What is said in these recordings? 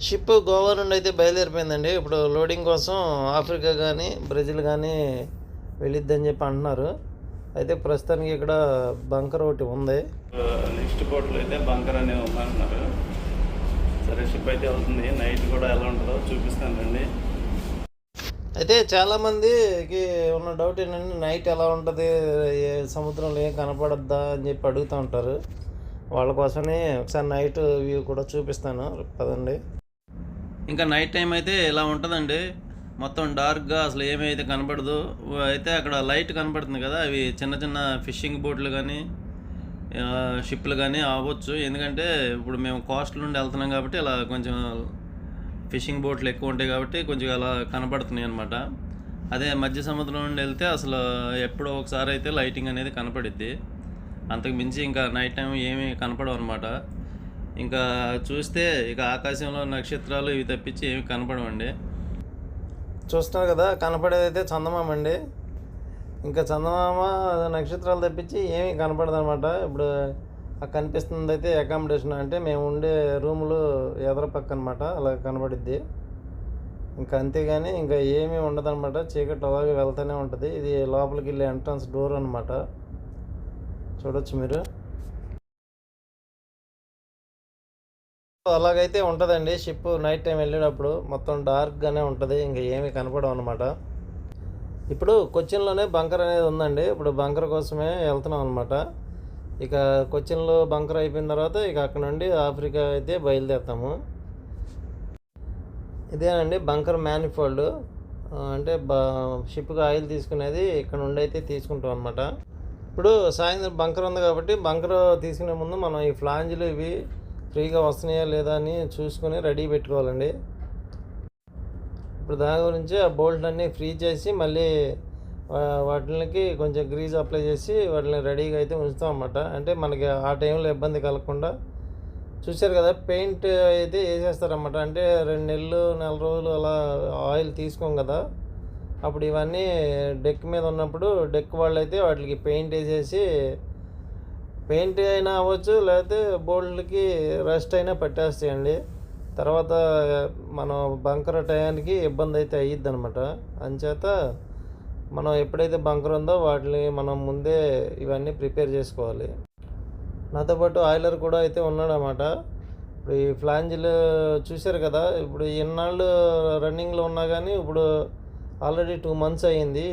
Ship Goa నుండి అయితే బయలుదేరిపోయిందండి. ఇప్పుడు లోడింగ్ కోసం ఆఫ్రికా కానీ బ్రెజిల్ కానీ వెళ్ళిద్దని చెప్పి అంటున్నారు. అయితే ప్రస్తుతానికి ఇక్కడ బంకర్ ఒకటి ఉంది. నెక్స్ట్ పోర్ట్లో అయితే బంకర్ అనే అంటున్నారు. సరే, షిప్ అయితే వెళ్తుంది. నైట్ కూడా ఎలా ఉంటుందో చూపిస్తానండి. అయితే చాలామందికి ఉన్న డౌట్ ఏంటంటే నైట్ ఎలా ఉంటుంది, సముద్రంలో ఏం కనపడద్దా అని చెప్పి అడుగుతూ ఉంటారు. వాళ్ళ కోసమే ఒకసారి నైట్ వ్యూ కూడా చూపిస్తాను పదండి. ఇంకా నైట్ టైం అయితే ఇలా ఉంటుందండి. మొత్తం డార్క్గా అసలు ఏమైతే కనపడదు. అయితే అక్కడ లైట్ కనపడుతుంది కదా, అవి చిన్న చిన్న ఫిషింగ్ బోట్లు కానీ షిప్లు కానీ అవ్వచ్చు. ఎందుకంటే ఇప్పుడు మేము కోస్ట్ నుండి వెళ్తున్నాం కాబట్టి ఇలా కొంచెం ఫిషింగ్ బోట్లు ఎక్కువ ఉంటాయి కాబట్టి కొంచెం అలా కనపడుతున్నాయి అనమాట. అదే మధ్య సముద్రం నుండి వెళ్తే అసలు ఎప్పుడో ఒకసారి అయితే లైటింగ్ అనేది కనపడిద్ది. అంతకు మించి ఇంకా నైట్ టైం ఏమీ కనపడవు అనమాట. ఇంకా చూస్తే ఇక ఆకాశంలో నక్షత్రాలు ఇవి తప్పించి ఏమి కనపడవండి. చూస్తున్నారు కదా, కనపడేది అయితే చందమామ అండి. ఇంకా చందమామ నక్షత్రాలు తప్పించి ఏమీ కనపడదు అనమాట. ఇప్పుడు కనిపిస్తుంది అయితే అకామిడేషన్, అంటే మేము ఉండే రూములు ఎదర పక్క అనమాట, అలా కనపడిద్ది. ఇంకా అంతేగాని ఇంకా ఏమీ ఉండదు అనమాట. చీకటి అలాగే వెళ్తూనే ఉంటుంది. ఇది లోపలికి వెళ్ళే ఎంట్రన్స్ డోర్ అనమాట, చూడొచ్చు మీరు. అలాగైతే ఉంటుందండి షిప్ నైట్ టైం వెళ్ళేటప్పుడు మొత్తం డార్క్గానే ఉంటుంది, ఇంకా ఏమీ కనపడవు అనమాట. ఇప్పుడు కొచ్చిన్లోనే బంకర్ అనేది ఉందండి. ఇప్పుడు బంకర్ కోసమే వెళ్తున్నాం అనమాట. ఇక కొచ్చిన్లో బంకర్ అయిపోయిన తర్వాత ఇక అక్కడ నుండి ఆఫ్రికా అయితే బయలుదేరుతాము. ఇదేనండి బంకర్ మ్యానిఫోల్డ్, అంటే షిప్కి ఆయిల్ తీసుకునేది ఇక్కడ నుండి అయితే తీసుకుంటాం అనమాట. ఇప్పుడు సాయంత్రం బంకర్ ఉంది కాబట్టి బంకర్ తీసుకునే ముందు మనం ఈ ఫ్లాంజ్లు ఇవి ఫ్రీగా వస్తున్నాయా లేదా అని చూసుకొని రెడీ పెట్టుకోవాలండి. ఇప్పుడు దాని గురించి ఆ బోల్ట్ అన్నీ ఫ్రీ చేసి మళ్ళీ వాటికి కొంచెం గ్రీజ్ అప్లై చేసి వాటిని రెడీగా అయితే ఉంచుతాం అన్నమాట. అంటే మనకి ఆ టైంలో ఇబ్బంది కలగకుండా. చూశారు కదా, పెయింట్ అయితే వేసేస్తారన్నమాట. అంటే 2 నెలలు 4 రోజులు అలా ఆయిల్ తీసుకోం కదా, అప్పుడు ఇవన్నీ డెక్ మీద ఉన్నప్పుడు డెక్ వాళ్ళు అయితే వాటికి పెయింట్ వేసేసి, పెయింట్ అయినా అవ్వచ్చు లేకపోతే బోల్డ్కి రస్ట్ అయినా పట్టేస్తాయండి. తర్వాత మనం బంకర్ టయానికి ఇబ్బంది అయితే అయ్యిద్ది అనమాట. అంచేత మనం ఎప్పుడైతే బంకర్ ఉందో వాటిని మనం ముందే ఇవన్నీ ప్రిపేర్ చేసుకోవాలి. నాతో పాటు ఆయిలర్ కూడా అయితే ఉన్నాడనమాట. ఇప్పుడు ఈ ఫ్లాంజ్లు చూశారు కదా, ఇప్పుడు ఎన్నాళ్ళు రన్నింగ్లో ఉన్నా కానీ ఇప్పుడు ఆల్రెడీ 2 months అయ్యింది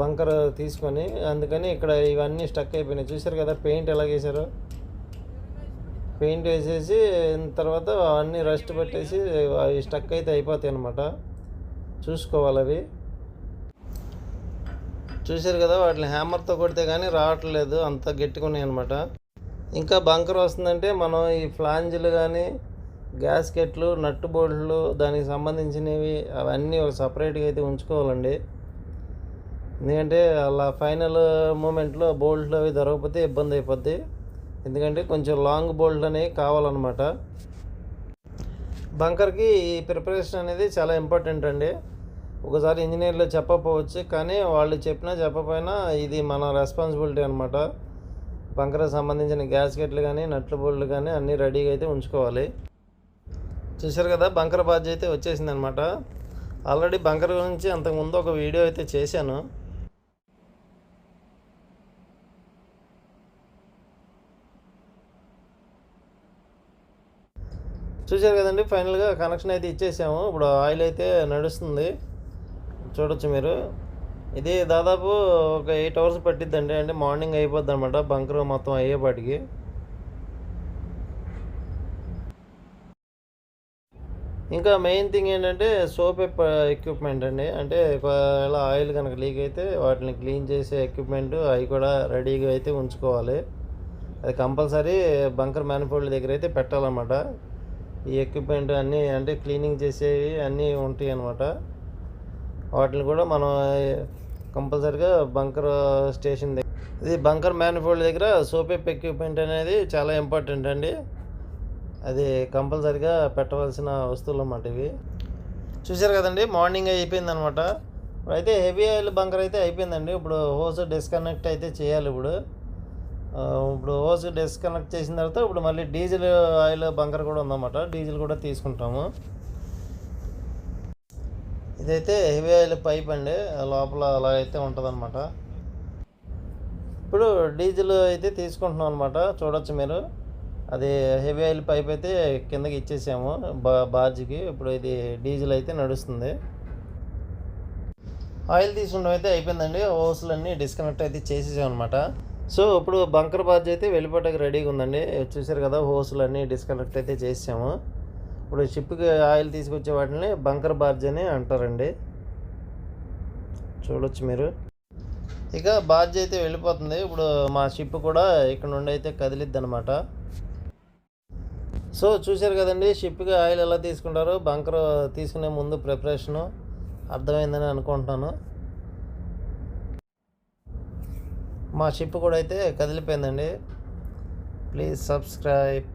బంకర్ తీసుకొని. అందుకని ఇక్కడ ఇవన్నీ స్టక్ అయిపోయినాయి. చూశారు కదా పెయింట్ ఎలా వేసారో, పెయింట్ వేసేసి తర్వాత అన్నీ రస్ట్ పెట్టేసి అవి స్టక్ అయితే అయిపోతాయి అన్నమాట. చూసుకోవాలి అవి. చూశారు కదా, వాటిని హ్యామర్తో కొడితే కానీ రావట్లేదు, అంత గట్టిగా ఉన్నాయి అనమాట. ఇంకా బంకర్ వస్తుందంటే మనం ఈ ఫ్లాంజ్లు కానీ గ్యాస్కెట్లు నట్టు బోల్ట్లు దానికి సంబంధించినవి అవన్నీ ఒక సపరేట్గా అయితే ఉంచుకోవాలండి. ఎందుకంటే అలా ఫైనల్ మూమెంట్లో బోల్ట్లు అవి దొరకకపోతే ఇబ్బంది అయిపోద్ది. ఎందుకంటే కొంచెం లాంగ్ బోల్ట్ అనేవి కావాలన్నమాట. బంకర్కి ఈ ప్రిపరేషన్ అనేది చాలా ఇంపార్టెంట్ అండి. ఒకసారి ఇంజనీర్లు చెప్పకపోవచ్చు, కానీ వాళ్ళు చెప్పినా చెప్పకపోయినా ఇది మన రెస్పాన్సిబిలిటీ అనమాట. బంకర్కి సంబంధించిన గ్యాస్కెట్లు కానీ నట్లు బోల్ట్లు కానీ అన్నీ రెడీగా అయితే ఉంచుకోవాలి. చూశారు కదా, బంకర్ బాధ్యత అయితే వచ్చేసింది అనమాట. ఆల్రెడీ బంకర్ గురించి అంతకుముందు ఒక వీడియో అయితే చేశాను. చూశారు కదండి, ఫైనల్గా కనెక్షన్ అయితే ఇచ్చేసాము. ఇప్పుడు ఆయిల్ అయితే నడుస్తుంది, చూడొచ్చు మీరు. ఇది దాదాపు ఒక 8 hours పట్టిద్దండి. అంటే మార్నింగ్ అయిపోద్ది అనమాట బంకర్ మొత్తం అయ్యేపాటికి. ఇంకా మెయిన్ థింగ్ ఏంటంటే సోప్ ఎక్విప్మెంట్ అండి. అంటే ఒకవేళ ఆయిల్ కనుక లీక్ అయితే వాటిని క్లీన్ చేసే ఎక్విప్మెంట్ అవి కూడా రెడీగా అయితే ఉంచుకోవాలి. అది కంపల్సరీ బంకర్ మ్యానిఫోల్డ్ దగ్గర అయితే పెట్టాలన్నమాట. ఈ ఎక్విప్మెంట్ అన్నీ అంటే క్లీనింగ్ చేసేవి అన్నీ ఉంటాయి అన్నమాట. వాటిని కూడా మనం కంపల్సరీగా బంకర్ స్టేషన్ దగ్గర, ఇది బంకర్ మ్యానిఫోల్డ్ దగ్గర సోప్ ఎక్విప్మెంట్ అనేది చాలా ఇంపార్టెంట్ అండి. అది కంపల్సరీగా పెట్టవలసిన వస్తువులు అన్నమాట ఇవి. చూశారు కదండి, మార్నింగ్ అయిపోయింది అనమాట. అయితే హెవీ ఆయిల్ బంకర్ అయితే అయిపోయిందండి. ఇప్పుడు హోస్ డిస్కనెక్ట్ అయితే చేయాలి. ఇప్పుడు ఇప్పుడు హోస్ డిస్కనెక్ట్ చేసిన తర్వాత ఇప్పుడు మళ్ళీ డీజిల్ ఆయిల్ బంకర్ కూడా ఉందన్నమాట. డీజిల్ కూడా తీసుకుంటాము. ఇదైతే హెవీ ఆయిల్ పైప్ అండి, లోపల అలా అయితే ఉంటుంది. ఇప్పుడు డీజిల్ అయితే తీసుకుంటున్నాం అనమాట. చూడొచ్చు మీరు, అది హెవీ ఆయిల్ పైప్ అయితే కిందకి ఇచ్చేసాము బార్జికి. ఇప్పుడు ఇది డీజిల్ అయితే నడుస్తుంది. ఆయిల్ తీసుకుంటాం అయితే అయిపోయిందండి. హోస్లన్నీ డిస్కనెక్ట్ అయితే చేసేసాం అనమాట. సో ఇప్పుడు బంకర్ బార్జ్ అయితే వెళ్ళిపోవడానికి రెడీగా ఉందండి. చూసారు కదా, హోస్లన్నీ డిస్కనెక్ట్ అయితే చేసాము. ఇప్పుడు షిప్కి ఆయిల్ తీసుకొచ్చే వాటిని బంకర్ బార్జ్ అని అంటారండి. చూడొచ్చు మీరు. ఇక బార్జ్ అయితే వెళ్ళిపోతుంది. ఇప్పుడు మా షిప్ కూడా ఇక్కడ నుండి అయితే కదిలిద్ది అనమాట. సో చూశారు కదండి, షిప్కి ఆయిల్ ఎలా తీసుకుంటారో, బంకర్ తీసుకునే ముందు ప్రిపరేషను అర్థమైందని అనుకుంటున్నాను. మా షిప్ కూడా అయితే కదిలిపోయిందండి. Please subscribe.